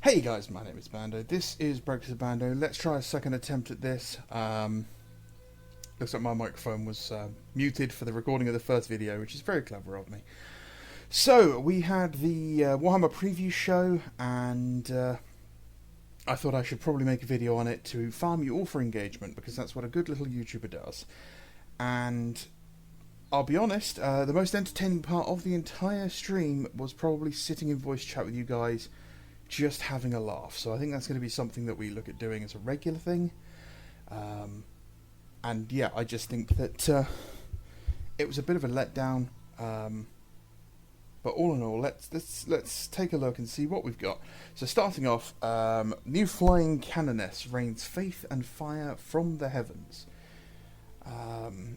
Hey guys, my name is Bando. This is Breakfast of Bando. Let's try a second attempt at this. Looks like my microphone was muted for the recording of the first video, which is very clever of me. So, we had the Warhammer preview show, and I thought I should probably make a video on it to farm you all for engagement, because that's what a good little YouTuber does. And I'll be honest, the most entertaining part of the entire stream was probably sitting in voice chat with you guys, just having a laugh. So I think that's going to be something that we look at doing as a regular thing. And yeah, I just think that it was a bit of a letdown. But all in all, let's take a look and see what we've got. So starting off, new flying canoness rains faith and fire from the heavens.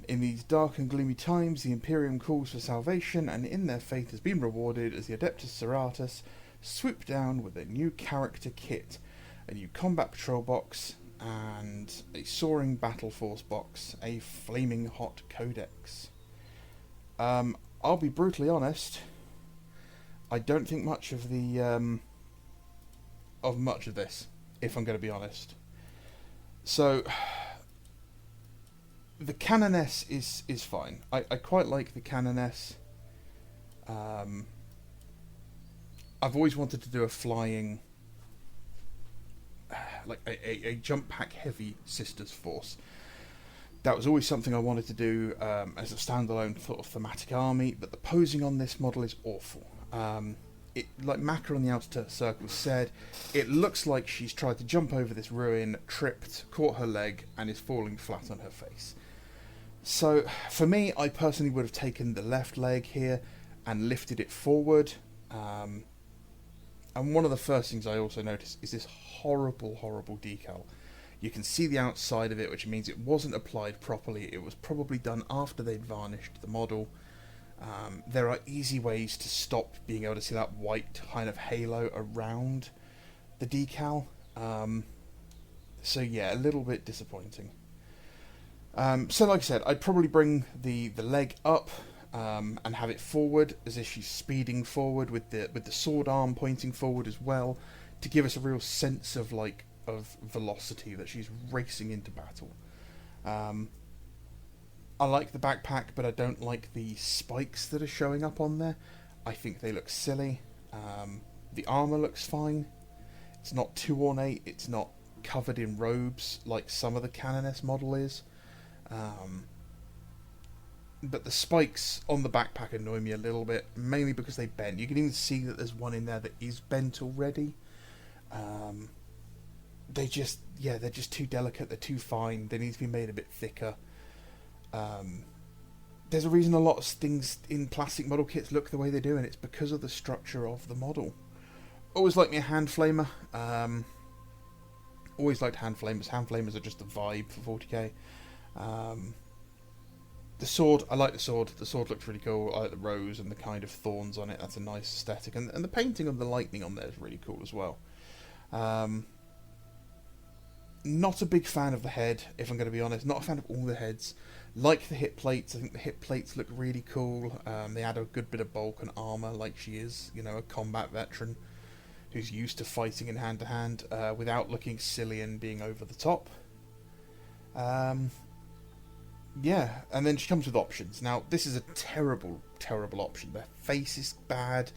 In these dark and gloomy times, the Imperium calls for salvation, and in their faith has been rewarded as the Adeptus Serratus swoop down with a new character kit, a new combat patrol box, and a soaring battle force box, a flaming hot codex. I'll be brutally honest, I don't think much of the much of this, if I'm going to be honest. So the canoness is fine. I quite like the canoness. I've always wanted to do a flying, like a jump pack heavy sisters force. That was always something I wanted to do as a standalone sort of thematic army, but the posing on this model is awful. It, like Maka on the Outer Circle said, it looks like she's tried to jump over this ruin, tripped, caught her leg, and is falling flat on her face. So, for me, I personally would have taken the left leg here and lifted it forward. And one of the first things I also noticed is this horrible, horrible decal. You can see the outside of it, which means it wasn't applied properly. It was probably done after they'd varnished the model. There are easy ways to stop being able to see that white kind of halo around the decal. So yeah, a little bit disappointing. So like I said, I'd probably bring the leg up and have it forward as if she's speeding forward with the sword arm pointing forward as well, to give us a real sense of velocity, that she's racing into battle. I like the backpack, but I don't like the spikes that are showing up on there. I think they look silly. The armor looks fine. It's not too ornate. It's not covered in robes like some of the canoness model is. But the spikes on the backpack annoy me a little bit, mainly because they bend. You can even see that there's one in there that is bent already. They're just too delicate, they're too fine, they need to be made a bit thicker. There's a reason a lot of things in plastic model kits look the way they do, and it's because of the structure of the model. Always liked me a hand flamer. Always liked hand flamers. Hand flamers are just a vibe for 40k. The sword, I like the sword. The sword looks really cool. I like the rose and the kind of thorns on it. That's a nice aesthetic. And the painting of the lightning on there is really cool as well. Not a big fan of the head, if I'm going to be honest. Not a fan of all the heads. Like the hip plates. I think the hip plates look really cool. They add a good bit of bulk and armour, like she is, a combat veteran who's used to fighting in hand-to-hand without looking silly and being over the top. Yeah, and then she comes with options. Now, this is a terrible, terrible option. The face is bad.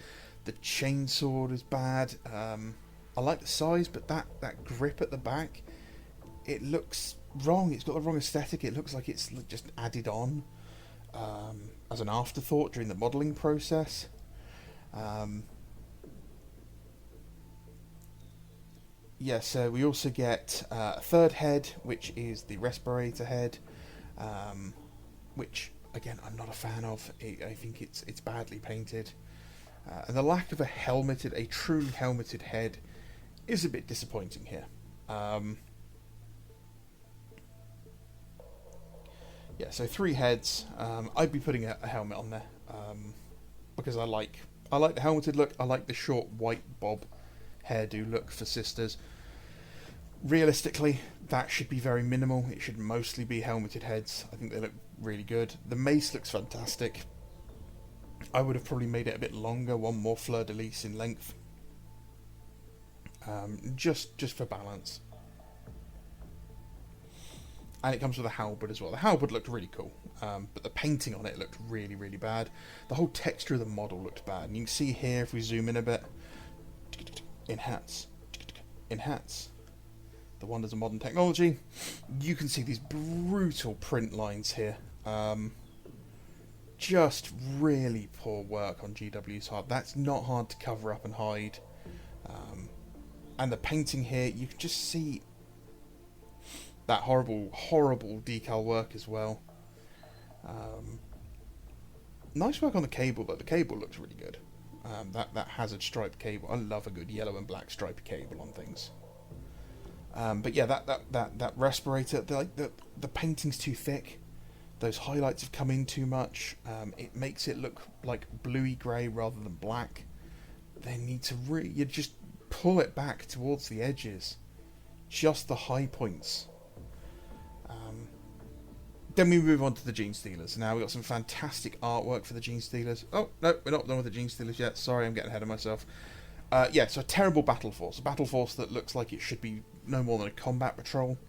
The chainsword is bad. I like the size, but that grip at the back, it looks wrong. It's got the wrong aesthetic. It looks like it's just added on as an afterthought during the modelling process. Yeah, so we also get a third head, which is the respirator head, which, again, I'm not a fan of. I think it's badly painted. And the lack of a truly helmeted head is a bit disappointing here. Yeah, so 3 heads. I'd be putting a helmet on there because I like the helmeted look. I like the short white bob hairdo look for sisters. Realistically, that should be very minimal. It should mostly be helmeted heads. I think they look really good. The mace looks fantastic. I would have probably made it a bit longer, one more fleur-de-lis in length. just for balance. And it comes with a halberd as well. The halberd looked really cool, but the painting on it looked really, really bad. The whole texture of the model looked bad. And you can see here, if we zoom in a bit, enhance, enhance. The wonders of modern technology. You can see these brutal print lines here. Just really poor work on GW's part. That's not hard to cover up and hide. And the painting here, you can just see that horrible, horrible decal work as well. Nice work on the cable, though. The cable looks really good. That hazard stripe cable. I love a good yellow and black striped cable on things. But yeah, that respirator, the painting's too thick. Those highlights have come in too much. It makes it look like bluey grey rather than black. They need to you just pull it back towards the edges. Just the high points. Then we move on to the Genestealers. Now we've got some fantastic artwork for the Genestealers. Oh, no, we're not done with the Genestealers yet. Sorry, I'm getting ahead of myself. Yeah, so a terrible battle force. A battle force that looks like it should be no more than a combat patrol.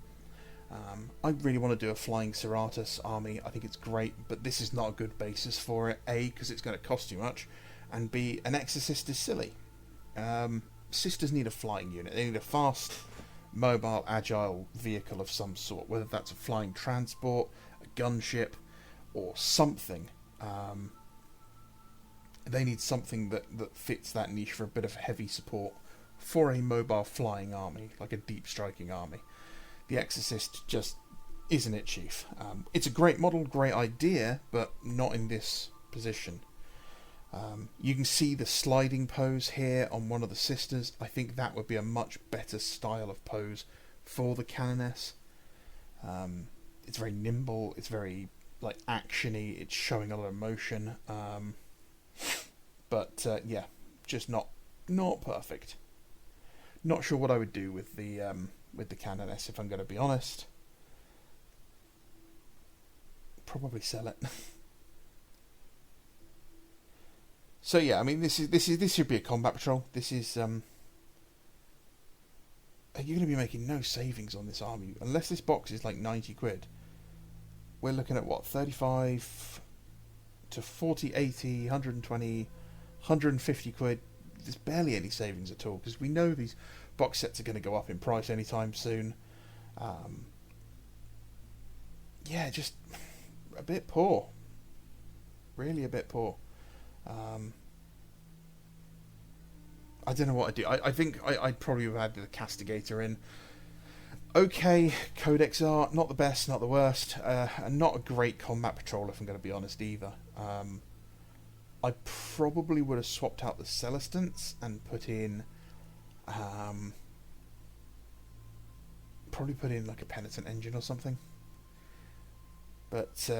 I really want to do a Flying Serratus army. I think it's great, but this is not a good basis for it. A, because it's going to cost too much, and B, an Exorcist is silly. Sisters need a flying unit. They need a fast, mobile, agile vehicle of some sort, whether that's a flying transport, a gunship, or something. They need something that fits that niche for a bit of heavy support for a mobile flying army, like a deep striking army. The Exorcist just isn't it, Chief. It's a great model, great idea, but not in this position. You can see the sliding pose here on one of the sisters. I think that would be a much better style of pose for the Canoness. It's very nimble, it's very like actiony, it's showing a lot of motion. But yeah, just not perfect. Not sure what I would do with the Canoness, if I'm going to be honest. Probably sell it. So yeah, I mean, this should be a combat patrol. This is you're going to be making no savings on this army unless this box is like 90 quid. We're looking at what, 35 to 40, 80, 120, 150 quid. There's barely any savings at all because we know these box sets are going to go up in price anytime soon. Yeah, just a bit poor. Really a bit poor. I don't know what I'd do. I think I'd probably have had the Castigator in. Okay, Codex art, not the best, not the worst, and not a great combat patrol if I'm going to be honest either. I probably would have swapped out the Celestants and put in, probably put in like a Penitent Engine or something. But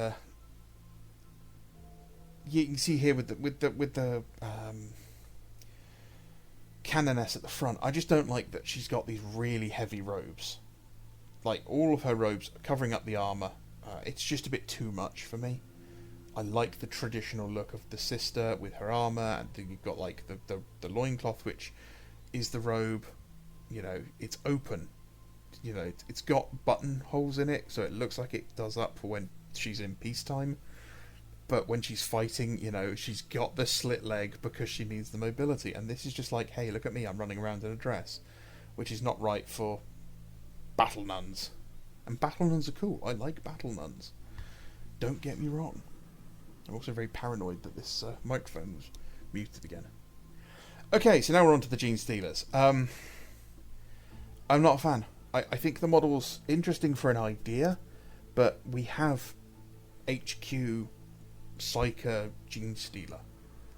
you can see here with the Canoness at the front, I just don't like that she's got these really heavy robes. Like all of her robes covering up the armour. It's just a bit too much for me. I like the traditional look of the sister with her armour, and then you've got like the loincloth, which is the robe. You know, it's open. You know, it's got buttonholes in it, so it looks like it does up for when she's in peacetime. But when she's fighting, you know, she's got the slit leg because she needs the mobility. And this is just like, hey, look at me, I'm running around in a dress. Which is not right for battle nuns. And battle nuns are cool. I like battle nuns. Don't get me wrong. I'm also very paranoid that this microphone was muted again. Okay, so now we're on to the Genestealers. I'm not a fan. I think the model's interesting for an idea, but we have HQ Psyker Genestealer.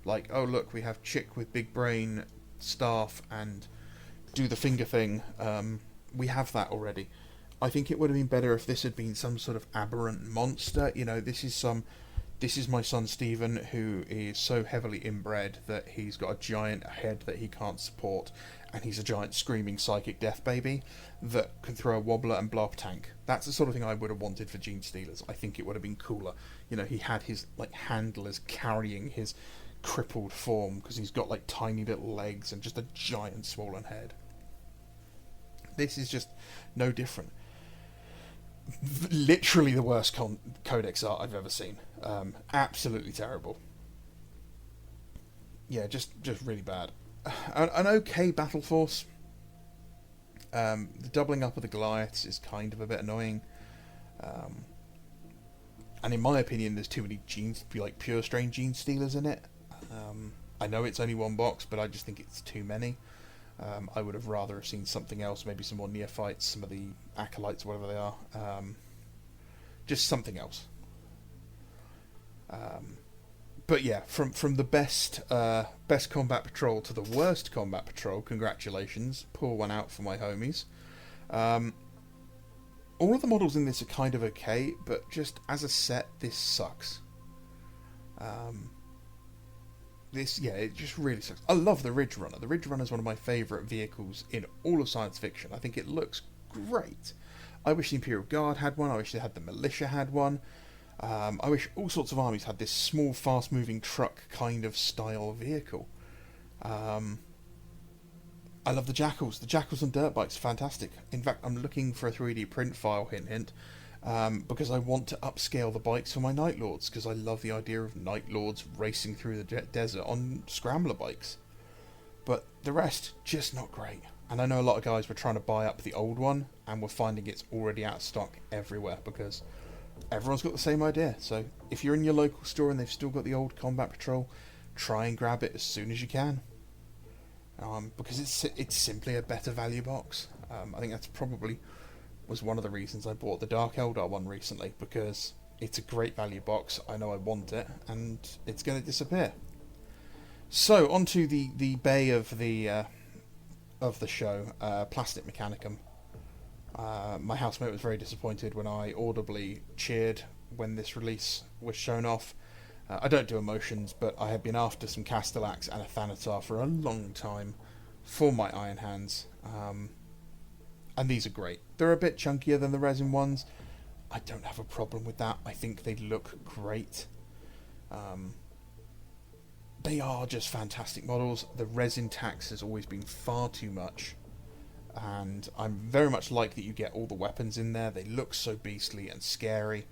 Like, oh look, we have chick with big brain, staff, and do the finger thing. We have that already. I think it would have been better if this had been some sort of aberrant monster. You know, this is my son Stephen, who is so heavily inbred that he's got a giant head that he can't support, and he's a giant screaming psychic death baby that can throw a wobbler and blow up a tank. That's the sort of thing I would have wanted for Genestealers. I think it would have been cooler. You know, he had his like handlers carrying his crippled form because he's got like tiny little legs and just a giant swollen head. This is just no different. Literally the worst codex art I've ever seen. Absolutely terrible. Yeah, just really bad. An okay battle force. The doubling up of the Goliaths is kind of a bit annoying. And in my opinion, there's too many pure strain Genestealers in it. I know it's only one box, but I just think it's too many. I would have rather have seen something else, maybe some more neophytes, some of the acolytes, whatever they are. Just something else. But yeah, from the best combat patrol to the worst combat patrol, congratulations. Pour one out for my homies. All of the models in this are kind of okay, but just as a set, this sucks. It just really sucks. I love the Ridge Runner. The Ridge Runner is one of my favourite vehicles in all of science fiction. I think it looks great. I wish the Imperial Guard had one. I wish they had the Militia had one. I wish all sorts of armies had this small, fast-moving truck kind of style vehicle. I love the Jackals. The Jackals on dirt bikes are fantastic. In fact, I'm looking for a 3D print file, hint, hint, because I want to upscale the bikes for my Night Lords, because I love the idea of Night Lords racing through the desert on scrambler bikes. But the rest, just not great. And I know a lot of guys were trying to buy up the old one, and were finding it's already out of stock everywhere, because everyone's got the same idea. So if you're in your local store and they've still got the old Combat Patrol, try and grab it as soon as you can. Because it's simply a better value box. I think that's probably was one of the reasons I bought the Dark Eldar one recently, because it's a great value box. I know I want it, and it's going to disappear. So onto the bay of the show, Plastic Mechanicum. My housemate was very disappointed when I audibly cheered when this release was shown off. I don't do emotions, but I have been after some Castellax and a Thanatar for a long time for my Iron Hands. And these are great. They're a bit chunkier than the resin ones. I don't have a problem with that. I think they look great. They are just fantastic models. The resin tax has always been far too much. And I'm very much like that you get all the weapons in there. They look so beastly and scary.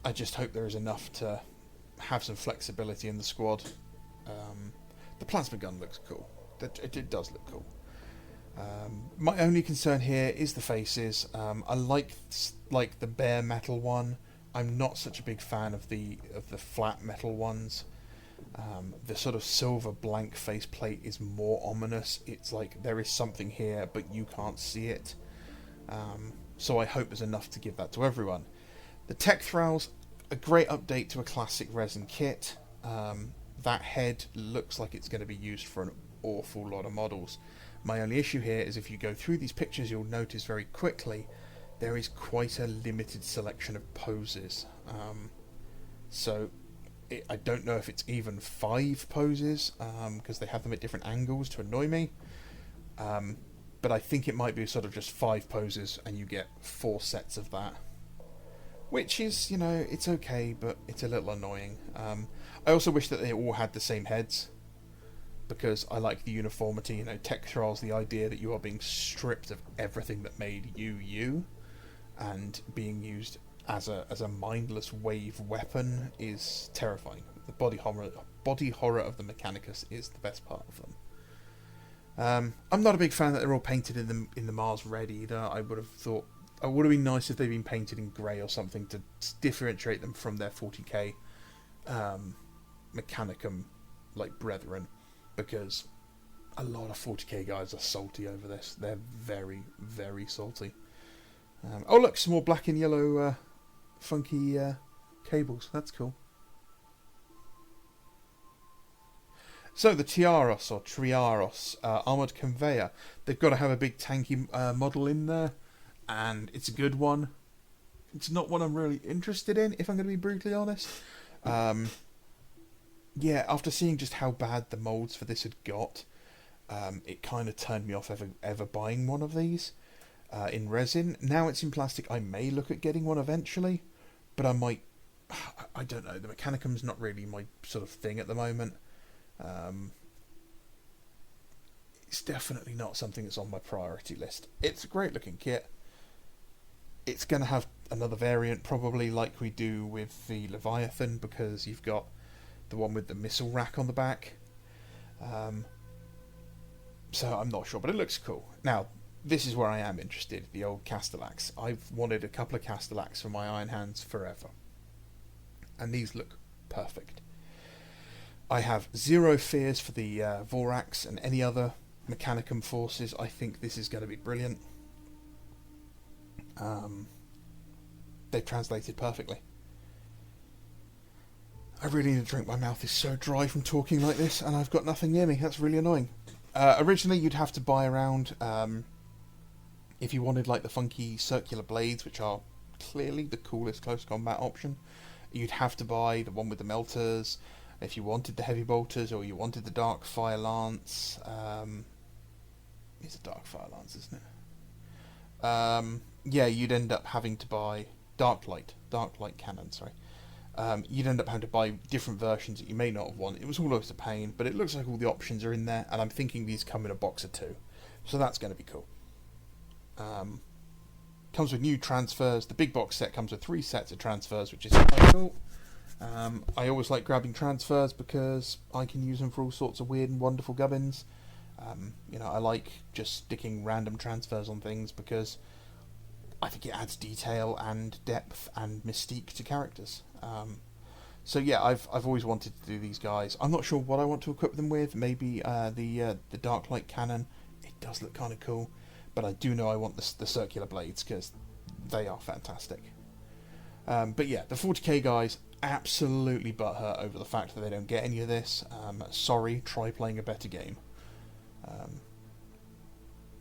I just hope there is enough to have some flexibility in the squad. The plasma gun looks cool. It does look cool. My only concern here is the faces. I like the bare metal one. I'm not such a big fan of the flat metal ones. The sort of silver blank faceplate is more ominous. It's like there is something here, but you can't see it. So I hope there's enough to give that to everyone. The Tech Thralls, a great update to a classic resin kit. That head looks like it's going to be used for an awful lot of models. My only issue here is if you go through these pictures, you'll notice very quickly there is quite a limited selection of poses. I don't know if it's even 5 poses, because they have them at different angles to annoy me. But I think it might be sort of just 5 poses and you get 4 sets of that. Which is, it's okay, but it's a little annoying. I also wish that they all had the same heads, because I like the uniformity. Tech Thralls, the idea that you are being stripped of everything that made you, and being used as a mindless wave weapon is terrifying. The body horror of the Mechanicus is the best part of them. I'm not a big fan that they're all painted in the Mars red either. I would have been nice if they'd been painted in grey or something to differentiate them from their 40k Mechanicum brethren, because a lot of 40k guys are salty over this. They're very, very salty. Oh look, some more black and yellow funky cables. That's cool. So the Tiaros or Triaros armoured conveyor. They've got to have a big tanky model in there, and it's a good one. It's not one I'm really interested in, if I'm going to be brutally honest. Yeah, after seeing just how bad the moulds for this had got, it kind of turned me off ever buying one of these in resin. Now it's in plastic. I may look at getting one eventually, but I might. I don't know. The Mechanicum's not really my sort of thing at the moment. it's definitely not something that's on my priority list. It's a great looking kit. It's going to have another variant probably like we do with the Leviathan, because you've got the one with the missile rack on the back. So I'm not sure, but it looks cool. Now, this is where I am interested, the old Castellax. I've wanted a couple of Castellax for my Iron Hands forever. And these look perfect. I have zero fears for the Vorax and any other mechanicum forces. I think this is going to be brilliant. They've translated perfectly. I really need a drink. My mouth is so dry from talking like this, and I've got nothing near me. That's really annoying. Originally, you'd have to buy around if you wanted like the funky circular blades, which are clearly the coolest close combat option. You'd have to buy the one with the melters. If you wanted the heavy bolters, or you wanted the dark fire lance, it's a dark fire lance, isn't it? Yeah, you'd end up having to buy dark light cannon. Sorry. You'd end up having to buy different versions that you may not have wanted. It was always a pain, but it looks like all the options are in there, and I'm thinking these come in a box of 2, so that's going to be cool. Comes with new transfers. The big box set comes with 3 sets of transfers, which is quite cool. I always like grabbing transfers because I can use them for all sorts of weird and wonderful gubbins. I like just sticking random transfers on things because I think it adds detail and depth and mystique to characters. So yeah, I've always wanted to do these guys. I'm not sure what I want to equip them with. Maybe the dark light cannon. It does look kind of cool, but I do know I want the circular blades because they are fantastic. But yeah, the 40k guys absolutely butthurt over the fact that they don't get any of this. Sorry, try playing a better game.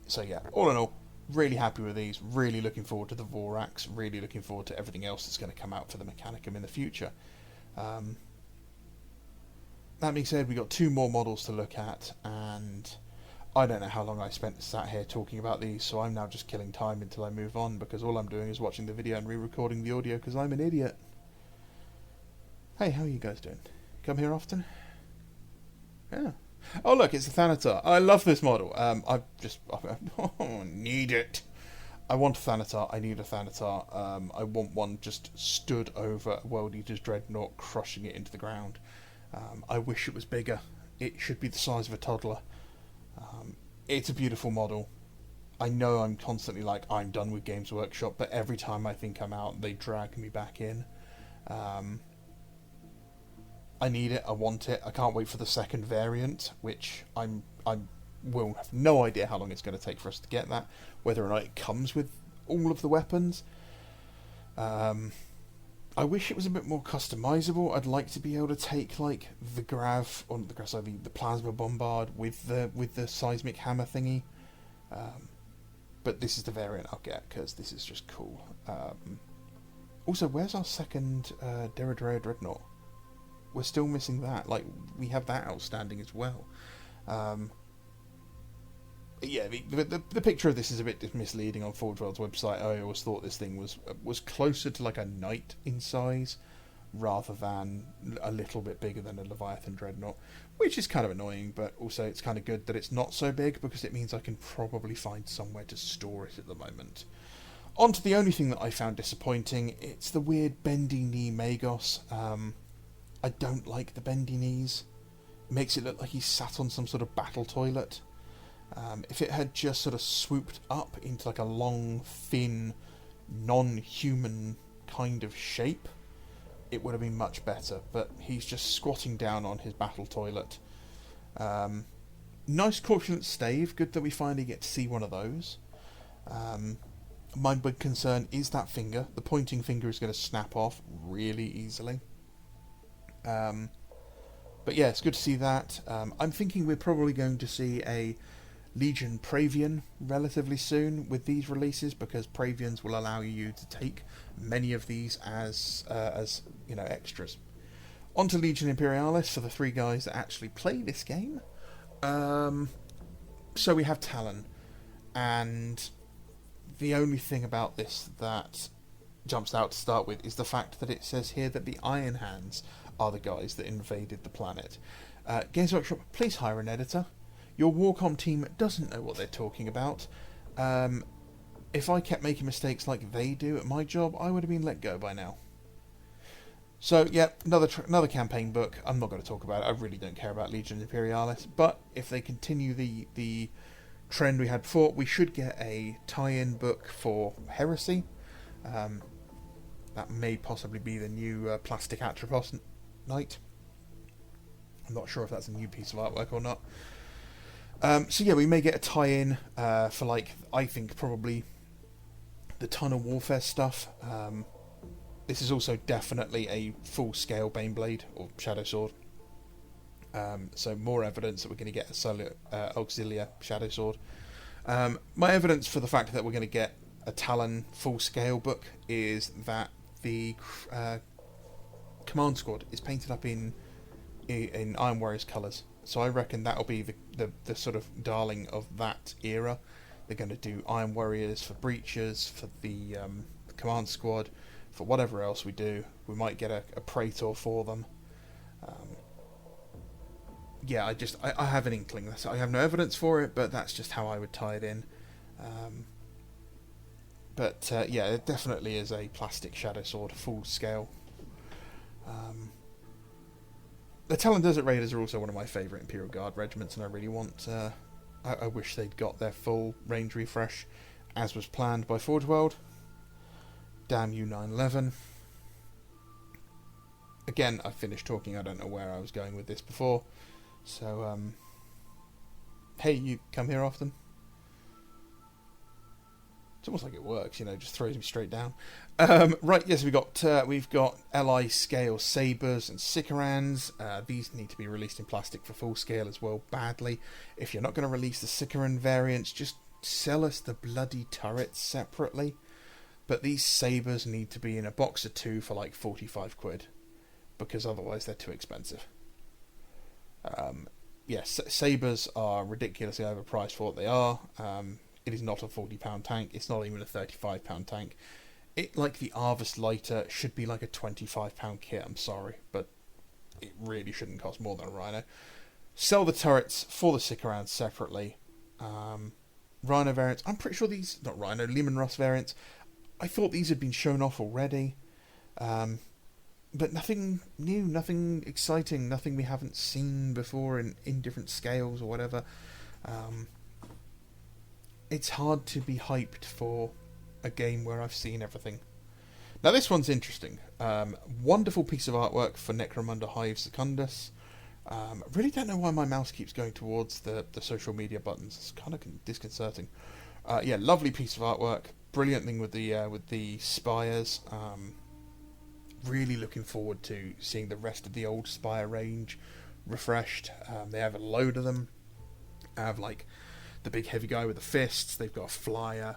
So yeah, all in all, really happy with these. Really looking forward to the Vorax. Really looking forward to everything else that's going to come out for the mechanicum in the future. That being said, we've got 2 more models to look at, and I don't know how long I spent sat here talking about these, so I'm now just killing time until I move on, because all I'm doing is watching the video and re-recording the audio because I'm an idiot. Hey, how are you guys doing? Come here often? Yeah. Oh look, it's a Thanatar. I love this model. I need it. I want a Thanatar. I need a Thanatar. I want one just stood over World Eater's Dreadnought, crushing it into the ground. I wish it was bigger. It should be the size of a toddler. It's a beautiful model. I know I'm constantly like, I'm done with Games Workshop, but every time I think I'm out, they drag me back in. I need it, I want it, I can't wait for the second variant, which I will have no idea how long it's going to take for us to get that, whether or not it comes with all of the weapons. I wish it was a bit more customizable. I'd like to be able to take like the the plasma bombard with the seismic hammer thingy. But this is the variant I'll get because this is just cool. Also, where's our second Deradrea Dreadnought? We're still missing that. Like, we have that outstanding as well. Yeah, the picture of this is a bit misleading on Forge World's website. I always thought this thing was closer to like a knight in size rather than a little bit bigger than a Leviathan Dreadnought, which is kind of annoying, but also it's kind of good that it's not so big because it means I can probably find somewhere to store it at the moment. On to the only thing that I found disappointing. It's the weird bendy knee Magos. I don't like the bendy knees. It makes it look like he's sat on some sort of battle toilet. If it had just sort of swooped up into like a long, thin, non-human kind of shape, it would have been much better. But he's just squatting down on his battle toilet. Nice corpulent stave. Good that we finally get to see one of those. My big concern is that finger. The pointing finger is going to snap off really easily. But yeah, it's good to see that. I'm thinking we're probably going to see a Legion Praevian relatively soon with these releases, because Praevians will allow you to take many of these as extras. On to Legion Imperialis for the 3 guys that actually play this game. So we have Talon, and the only thing about this that jumps out to start with is the fact that it says here that the Iron Hands are the guys that invaded the planet. Games Workshop, please hire an editor. Your Warcom team doesn't know what they're talking about. If I kept making mistakes like they do at my job, I would have been let go by now. So, yeah, another campaign book. I'm not going to talk about it. I really don't care about Legion Imperialis. But if they continue the trend we had before, we should get a tie-in book for Heresy. That may possibly be the new Plastic Atropos Knight. I'm not sure if that's a new piece of artwork or not. So yeah, we may get a tie-in for, like, I think probably the Tunnel Warfare stuff. This is also definitely a full-scale Baneblade or Shadow Sword. So more evidence that we're going to get a Auxilia Shadow Sword. My evidence for the fact that we're going to get a Talon full-scale book is that the Command Squad is painted up in Iron Warriors colours. So I reckon that'll be the sort of darling of that era. They're going to do Iron Warriors for Breachers, for the Command Squad, for whatever else we do. We might get a Praetor for them. Yeah, I have an inkling. I have no evidence for it, but that's just how I would tie it in. Yeah, it definitely is a plastic Shadow Sword, full scale. The Talon Desert Raiders are also one of my favourite Imperial Guard regiments, and I really want... I wish they'd got their full range refresh, as was planned by Forge World. Damn you, 9/11. Again, I finished talking. I don't know where I was going with this before. So, hey, you come here often? It's almost like it works, just throws me straight down. Right, yes, we've got LI scale sabers and Sicarans. These need to be released in plastic for full scale as well, badly. If you're not going to release the Sicaran variants, just sell us the bloody turrets separately. But these sabers need to be in a box of 2 for like 45 quid, because otherwise they're too expensive. Yes, sabers are ridiculously overpriced for what they are. It is not a £40 tank. It's not even a £35 tank. It, like the Arvus lighter, should be like a £25 kit. I'm sorry, but it really shouldn't cost more than a Rhino. Sell the turrets for the Sicarans separately. Rhino variants. I'm pretty sure these, not Rhino, Leman Russ variants. I thought these had been shown off already. But nothing new, nothing exciting, nothing we haven't seen before in different scales or whatever. It's hard to be hyped for a game where I've seen everything. Now this one's interesting. Wonderful piece of artwork for Necromunda Hive Secundus. Really don't know why my mouse keeps going towards the social media buttons. It's kind of disconcerting. Yeah, lovely piece of artwork. Brilliant thing with the spires. Really looking forward to seeing the rest of the old spire range refreshed. They have a load of them. They have like the big heavy guy with the fists. They've got a flyer,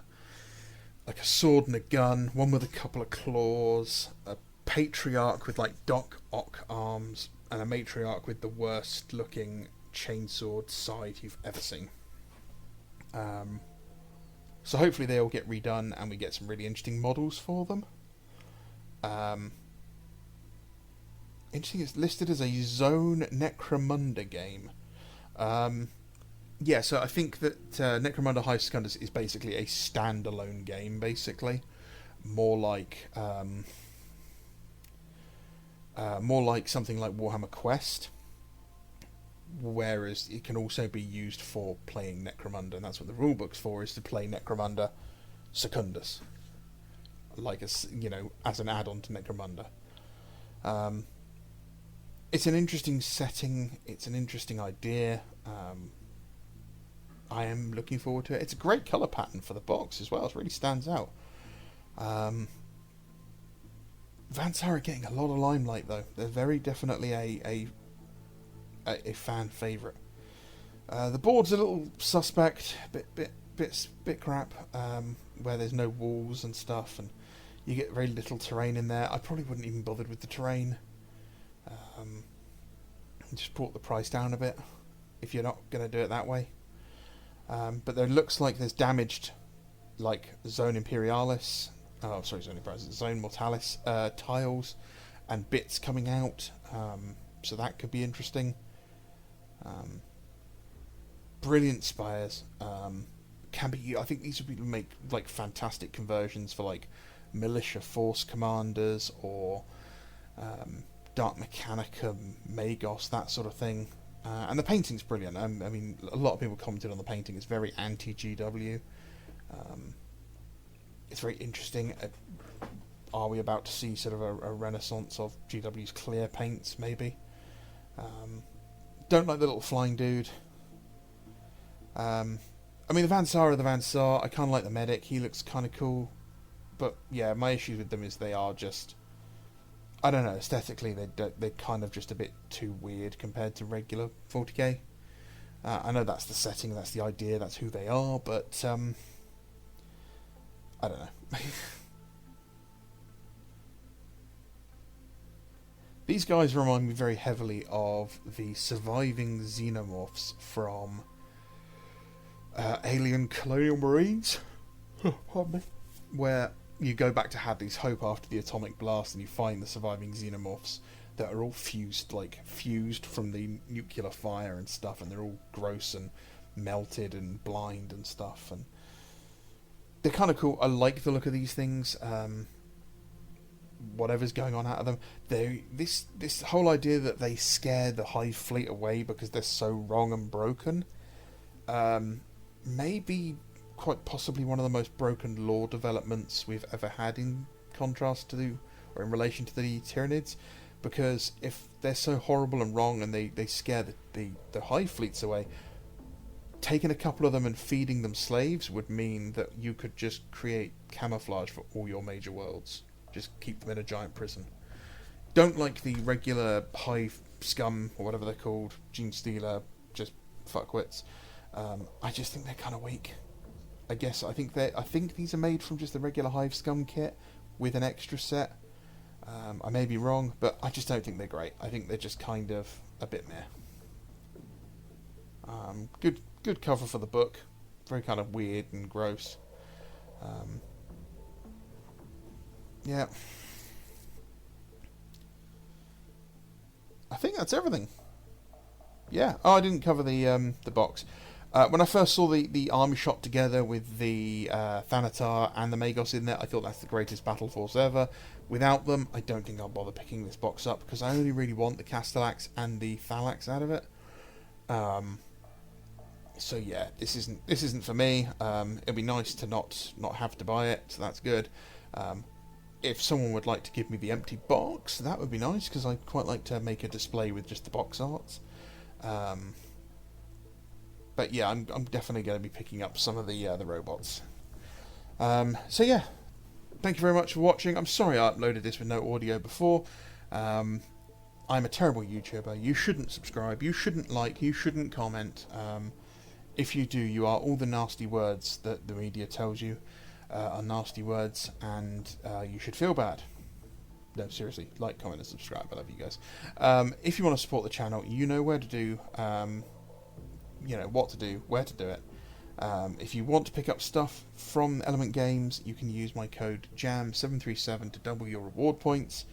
like a sword and a gun, one with a couple of claws, a patriarch with like Doc Ock arms, and a matriarch with the worst looking chainsword side you've ever seen. So hopefully they all get redone and we get some really interesting models for them. Interesting, it's listed as a Zone Necromunda game. Yeah, so I think that Necromunda Hive Secundus is basically a standalone game, basically. More like something like Warhammer Quest, whereas it can also be used for playing Necromunda, and that's what the rulebook's for, is to play Necromunda Secundus, like as an add-on to Necromunda. It's an interesting setting. It's an interesting idea. I am looking forward to it. It's a great colour pattern for the box as well. It really stands out. Vansar are getting a lot of limelight though. They're very definitely a fan favourite. The board's a little suspect, bit crap, where there's no walls and stuff, and you get very little terrain in there. I probably wouldn't even bothered with the terrain. Just brought the price down a bit if you're not going to do it that way. But there looks like there's damaged, like Zone Imperialis, Zone Mortalis tiles and bits coming out. So that could be interesting. brilliant spires. Can be. I think these would make like fantastic conversions for like militia force commanders or dark mechanicum, magos, that sort of thing. And the painting's brilliant. I mean, a lot of people commented on the painting. It's very anti-GW. It's very interesting. Are we about to see sort of a renaissance of GW's clear paints, maybe? Don't like the little flying dude. I mean, the Van Saar are the Van Saar. I kind of like the medic. He looks kind of cool. But, yeah, my issue with them is they are just... I don't know, aesthetically, they're kind of just a bit too weird compared to regular 40k. I know that's the setting, that's the idea, that's who they are, but, I don't know. These guys remind me very heavily of the surviving xenomorphs from Alien Colonial Marines, pardon me, where you go back to Hadley's Hope after the atomic blast and you find the surviving xenomorphs that are all fused from the nuclear fire and stuff, and they're all gross and melted and blind and stuff, and they're kind of cool. I like the look of these things. Whatever's going on out of them, this whole idea that they scare the Hive fleet away because they're so wrong and broken, maybe quite possibly one of the most broken lore developments we've ever had in contrast to or in relation to the Tyranids, because if they're so horrible and wrong and they scare the Hive fleets away, taking a couple of them and feeding them slaves would mean that you could just create camouflage for all your major worlds. Just keep them in a giant prison. Don't like the regular Hive scum, or whatever they're called, Genestealer, just fuckwits. I just think they're kind of weak. I think these are made from just the regular Hive scum kit with an extra set. I may be wrong, but I just don't think they're great. I think they're just kind of a bit meh. Good cover for the book. Very kind of weird and gross. Yeah. I think that's everything. Yeah. Oh, I didn't cover the box. When I first saw the army shot together with the Thanatar and the Magos in there, I thought that's the greatest battle force ever. Without them, I don't think I'll bother picking this box up, because I only really want the Castellax and the Thalax out of it. So yeah, this isn't for me. It'd be nice to not have to buy it, so that's good. If someone would like to give me the empty box, that would be nice, because I'd quite like to make a display with just the box arts. But yeah, I'm definitely going to be picking up some of the robots. So yeah, thank you very much for watching. I'm sorry I uploaded this with no audio before. I'm a terrible YouTuber. You shouldn't subscribe. You shouldn't like. You shouldn't comment. If you do, you are all the nasty words that the media tells you are nasty words, and you should feel bad. No, seriously, like, comment, and subscribe. I love you guys. If you want to support the channel, you know where to do. You know what to do, where to do it. If you want to pick up stuff from Element Games, you can use my code JAM737 to double your reward points.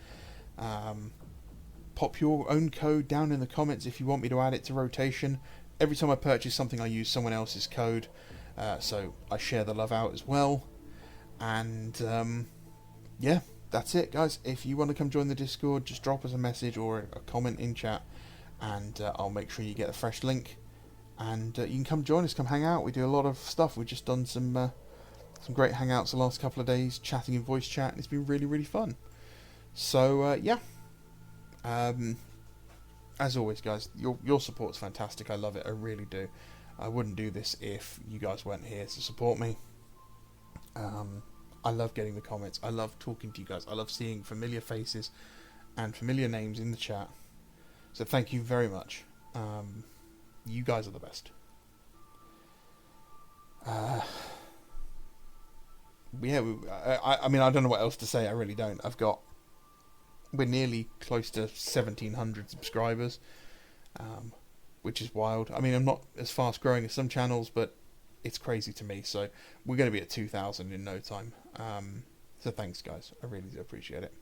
Pop your own code down in the comments if you want me to add it to rotation. Every time I purchase something, I use someone else's code, so I share the love out as well. And yeah, that's it, guys. If you want to come join the Discord, just drop us a message or a comment in chat, and I'll make sure you get a fresh link. And you can come join us, come hang out. We do a lot of stuff. We've just done some great hangouts the last couple of days, chatting in voice chat, and it's been really, really fun. So yeah, as always, guys, your support's fantastic. I love it. I really do. I wouldn't do this if you guys weren't here to support me. I love getting the comments. I love talking to you guys. I love seeing familiar faces and familiar names in the chat. So thank you very much. You guys are the best. Yeah, I mean, I don't know what else to say. I really don't. We're nearly close to 1,700 subscribers, which is wild. I mean, I'm not as fast growing as some channels, but it's crazy to me. So we're going to be at 2,000 in no time. So thanks, guys. I really do appreciate it.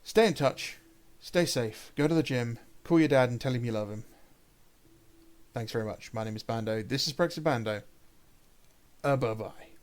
Stay in touch. Stay safe. Go to the gym. Call your dad and tell him you love him. Thanks very much. My name is Bando. This is Brexit Bando. Bye-bye.